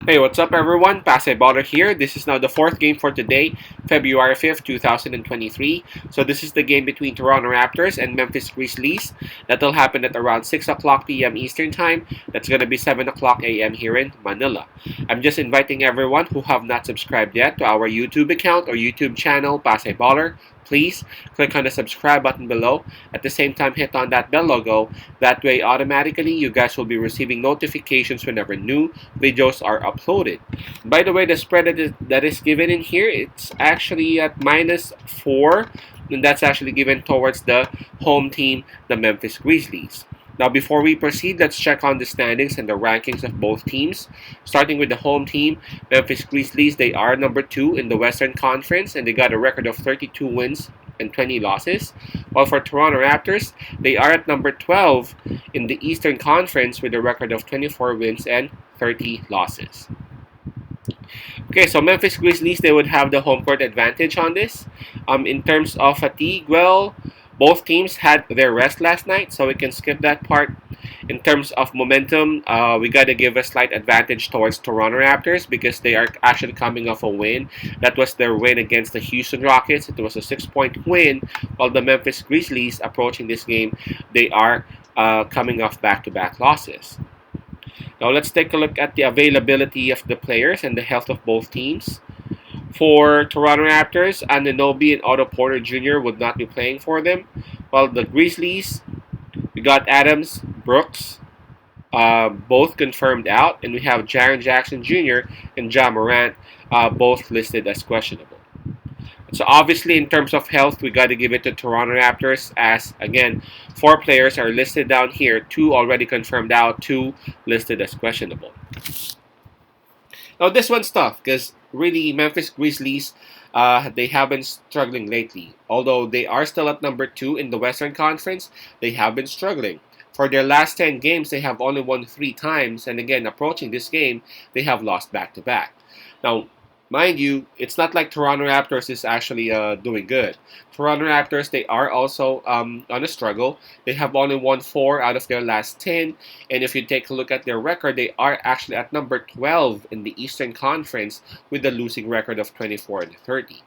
Hey, what's up everyone? Baller here. This is now the fourth game for today, February 5th, 2023. So this is the game between Toronto Raptors and Memphis Grizzlies. That'll happen at around 6 o'clock p.m. Eastern Time. That's going to be 7 o'clock a.m. here in Manila. I'm just inviting everyone who have not subscribed yet to our YouTube account or YouTube channel, Baller. Please click on the subscribe button below. At the same time, hit on that bell logo. That way, automatically, you guys will be receiving notifications whenever new videos are uploaded. By the way, the spread that is given in here, it's actually at -4, and that's actually given towards the home team, the Memphis Grizzlies. Now, before we proceed, let's check on the standings and the rankings of both teams. Starting with the home team, Memphis Grizzlies, they are number 2 in the Western Conference, and they got a record of 32 wins and 20 losses. While for Toronto Raptors, they are at number 12 in the Eastern Conference with a record of 24 wins and 30 losses. Okay, so Memphis Grizzlies, they would have the home court advantage on this. In terms of fatigue, well, both teams had their rest last night, so we can skip that part. In terms of momentum, we got to give a slight advantage towards Toronto Raptors because they are actually coming off a win. That was their win against the Houston Rockets. It was a 6-point win, while the Memphis Grizzlies, approaching this game, they are coming off back-to-back losses. Now let's take a look at the availability of the players and the health of both teams. For Toronto Raptors, Anunoby and Otto Porter Jr. would not be playing for them. While the Grizzlies, we got Adams, Brooks, both confirmed out, and we have Jaren Jackson Jr. and Ja Morant, both listed as questionable. So obviously, in terms of health, we got to give it to Toronto Raptors as, again, 4 players are listed down here, 2 already confirmed out, 2 listed as questionable. Now this one's tough because really Memphis Grizzlies, they have been struggling lately. Although they are still at number 2 in the Western Conference, they have been struggling. For their last 10 games, they have only won 3 times, and again, approaching this game, they have lost back-to-back. Now, mind you, it's not like Toronto Raptors is actually doing good. Toronto Raptors, they are also on a struggle. They have only won 4 out of their last 10, and if you take a look at their record, they are actually at number 12 in the Eastern Conference with a losing record of 24 and 30.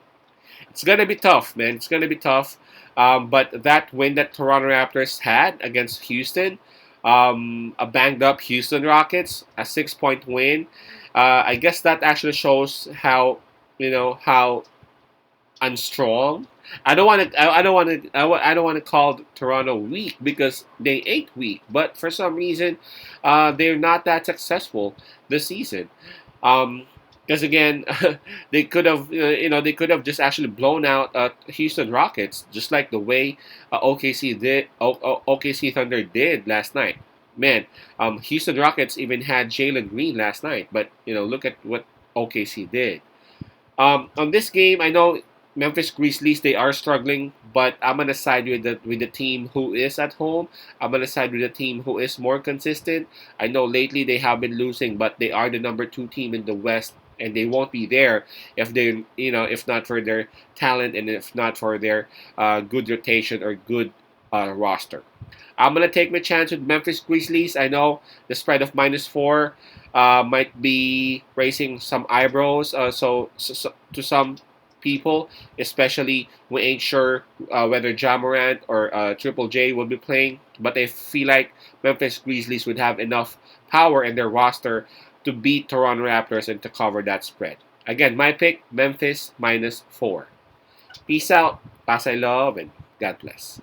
It's going to be tough, man. It's going to be tough. But that win that Toronto Raptors had against Houston, a banged-up Houston Rockets, a 6-point win, I guess that actually shows how, how unstrong. I don't want to. I don't want to. I don't want to call Toronto weak because they ain't weak. But for some reason, they're not that successful this season. Because again, they could have, they could have just actually blown out Houston Rockets, just like the way OKC did. OKC Thunder did last night. Man, Houston Rockets even had Jalen Green last night, but look at what OKC did. On this game, I know Memphis Grizzlies, they are struggling, but I'm gonna side with the team who is at home. I'm gonna side with the team who is more consistent. I know lately they have been losing, but they are the number 2 team in the West, and they won't be there if they if not for their talent and if not for their good rotation or good roster. I'm gonna take my chance with Memphis Grizzlies. I know the spread of -4 might be raising some eyebrows. So to some people, especially we ain't sure whether Ja Morant or Triple J will be playing. But I feel like Memphis Grizzlies would have enough power in their roster to beat Toronto Raptors and to cover that spread. Again, my pick: Memphis -4. Peace out, pass I love, and God bless.